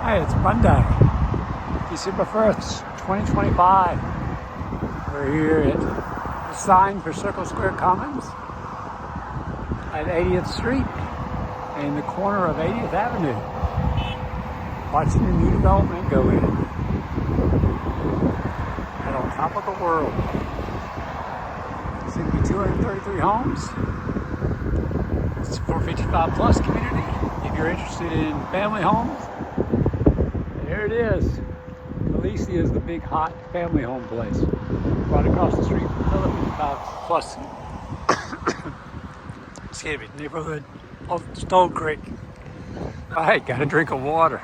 Hey, it's Monday, December 1st, 2025. We're here at the sign for Circle Square Commons at 80th Street in the corner of 80th Avenue. Watching the new development go in. And on top of the world. It's going to be 233 homes. It's for 55 plus community. If you're interested in family homes, there it is. Alicia is the big hot family home place. Right across the street from another 55 plus excuse me, neighborhood of Stone Creek. Alright, got a drink of water.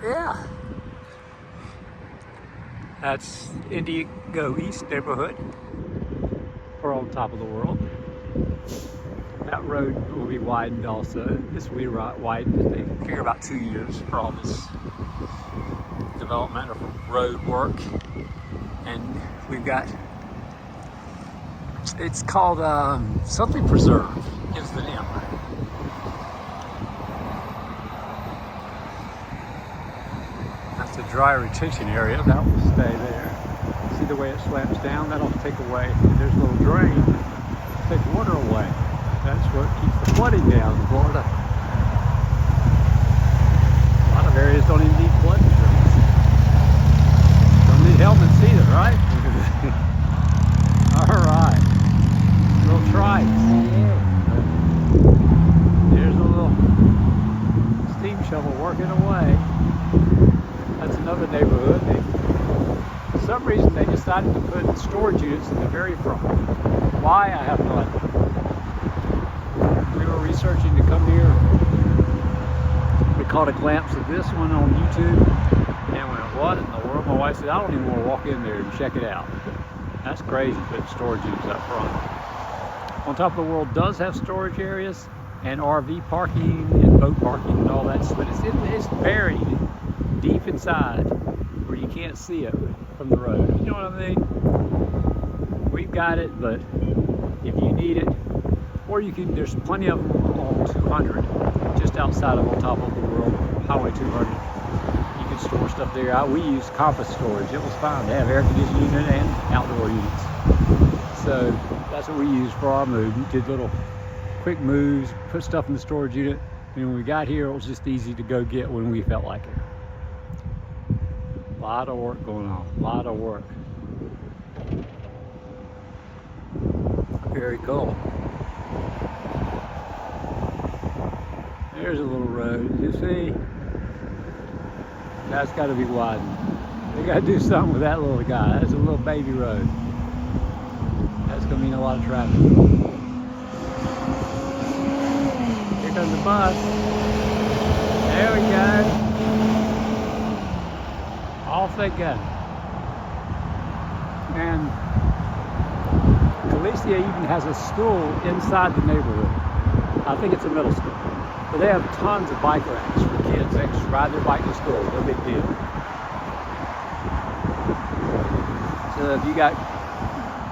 Yeah. That's Indigo East neighborhood. We're on top of the world. That road will be widened also. This will be widened. They figure about 2 years for all this development of road work. And we've got, it's called something preserve, gives the name. That's a dry retention area, that will stay there. See the way it slants down? That'll take away, there's a little drain, take water away. That's what keeps the flooding down in Florida. A lot of areas don't even need flood insurance. Don't need helmets either, right? Alright. Little trikes. There's a little steam shovel working away. That's another neighborhood. For some reason they decided to put storage units in the very front. Why? I have no idea. We were researching to come here. We caught a glimpse of this one on YouTube and went, what in the world? My wife said, I don't even want to walk in there and check it out. That's crazy, putting storage units up front. On Top of the World does have storage areas and RV parking and boat parking and all that, but it's buried deep inside where you can't see it from the road. You know what I mean? We've got it, but if you need it, or you can, there's plenty of them on 200, just outside of On Top of the World, Highway 200. You can store stuff there. We use compass storage. It was fine. They have air conditioning unit and outdoor units. So that's what we used for our move. We did little quick moves, put stuff in the storage unit, and when we got here, it was just easy to go get when we felt like it. A lot of work going on, a lot of work. Very cool. There's a little road, you see? That's got to be widened. They got to do something with that little guy. That's a little baby road. That's going to mean a lot of traffic. Here comes the bus. There we go. Off they go. And Alicia even has a school inside the neighborhood. I think it's a middle school. But they have tons of bike racks for kids. They just ride their bike to school, no big deal. So if you got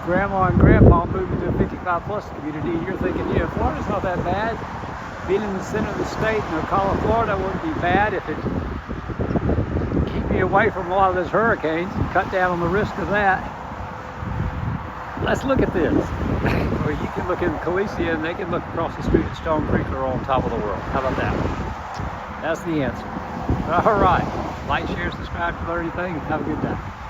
grandma and grandpa moving to a 55 plus community, you're thinking, yeah, Florida's not that bad. Being in the center of the state in Ocala, Florida wouldn't be bad if it keep me away from a lot of those hurricanes and cut down on the risk of that. Let's look at this. Or you can look in Calicia and they can look across the street at Stone Creek or On Top of the World. How about that? That's the answer. All right. Like, share, subscribe to learn anything. Have a good day.